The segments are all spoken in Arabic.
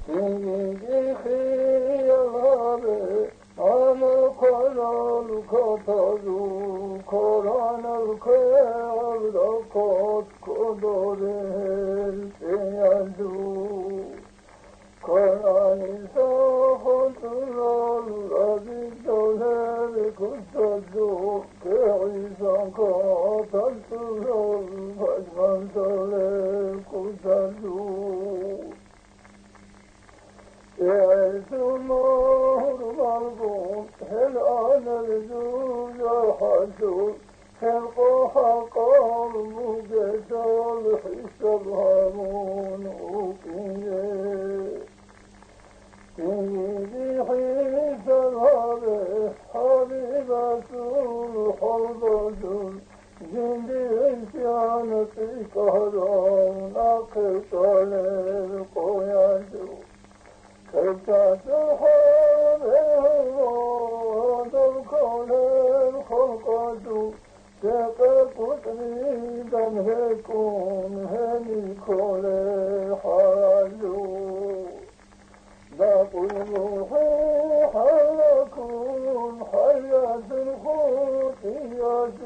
سيدي خياري أنا قرار كتازو قرآن الخيار لقد قدر السيادو قرآن ساحة الذي دولار كتازو كعيسى قاتلت فجمن دولار كتازو يعيش النهر مربوط هل أنا الجود حسود خلق حقا مجسال حسب هامون أوكيه سيدي حيث الهابه حبيب رسول حوضة جندي عصيان في كهران ناقص للقيادو كيف تحبه الكون الخلقة تقفت ريدا هيكون هني كل حالو باقي روحي حلكون حياة الخوتيات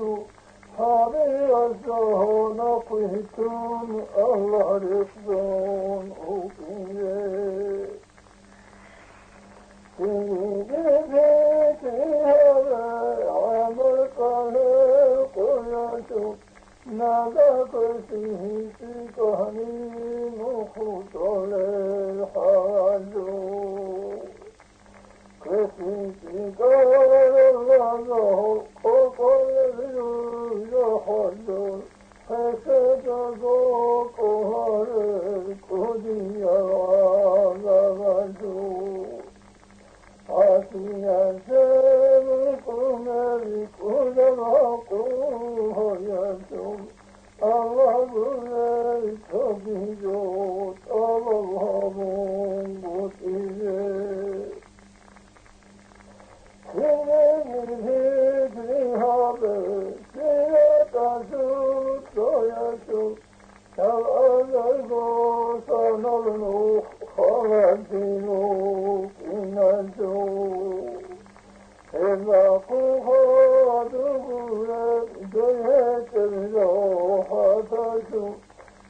حامي الزهون قهتون الله رفضون أوكيه سيدي بيتي هذا عمر قلق ياتو نادى كرسيه في كهني مخوط للحالو كرسيه قال الله قل يحلو حسد ذوق هارك هدي العالم عافيا سامكم بكل العقوه يسوم الله بيك بجوت الله منبوطيه سيدي هذا سيدي يسوم سأل الغوصان النوح خلدينوك نجوم إذا قهاد قولت جيت الروحة تشوف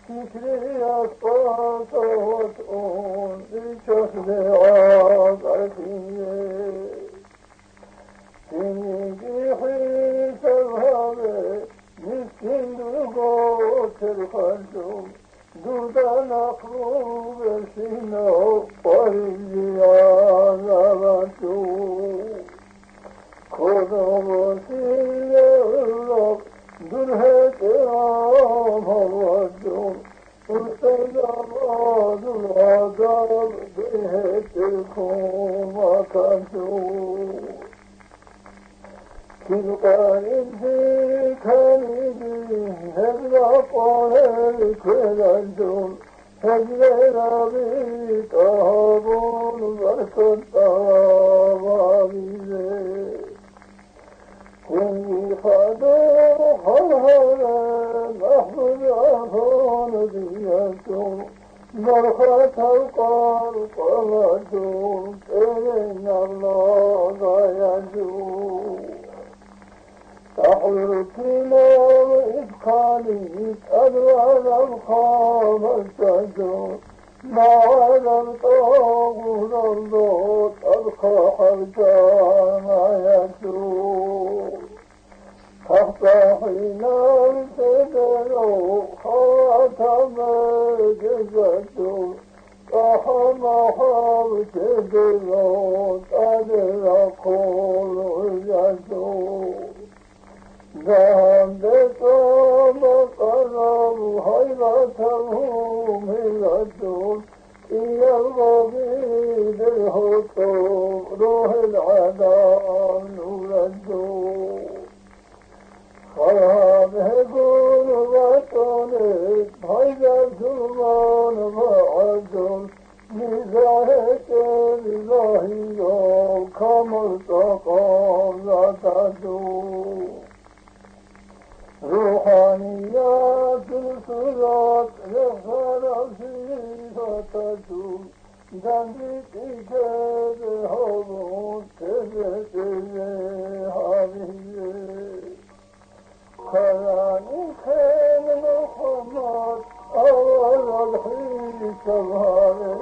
فكري أصفات وتقول بشكل عاطفية سيدي حيث الهوى مسكين دقوت الخلدوم دودا نقروب السنو والجيان رسول خذوا سيرك درهة رام الرجل استجاب العذاب بهتكم وكسور تلقى في كنيدي هبلا قهرك الجل هبلا بيك هبون بركت وابيزي كني خدر حرهر محمد عفون ديتم برخة القرق والجل إن الله يجوب تحضر كلام إدخالي أدوان الخام السجود ما علم طاغل الضوء أبقى حرجان يسوع تحت حين الفدر خاتم جزته رحم حرك الدروس أدر قول يسوع ذهب بكم قرب هيبته من الدون إلى الربيب الهطوب روح العذاب نور الدون خرابه قربتنك هيدا سلمان فعدل مزاهك بزاهي كمرتقى لا تدون روحانيات الصراط للخرافي فتدوم دندی که به همون تزده همیه کرانی که محمد اول الحیث الهاره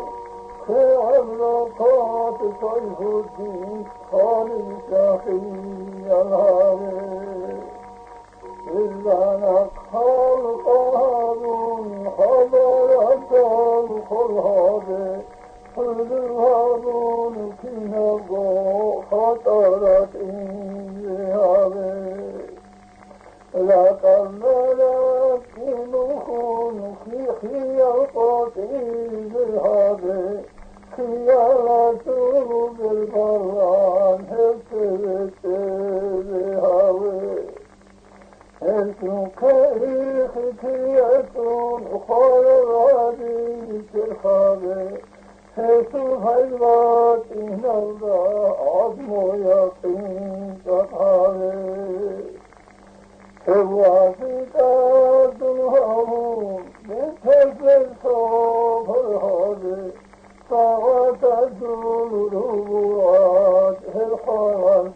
که عبرکات صیح الدین خالی شخی الهاره إذا خلق هارون حضرت الخلاب حل هارون فيها خطرت إنجهابه لقد ملكنهم في خياطة ذهابه خيالة بالبران هبت ذهابه كيف ختية خيراتي ترخابه حيث حيوات نوضى عظم يقين تطهابه حوافقات الهموم بتفل صوف الهابه طاغت الدول ربوات الحرسات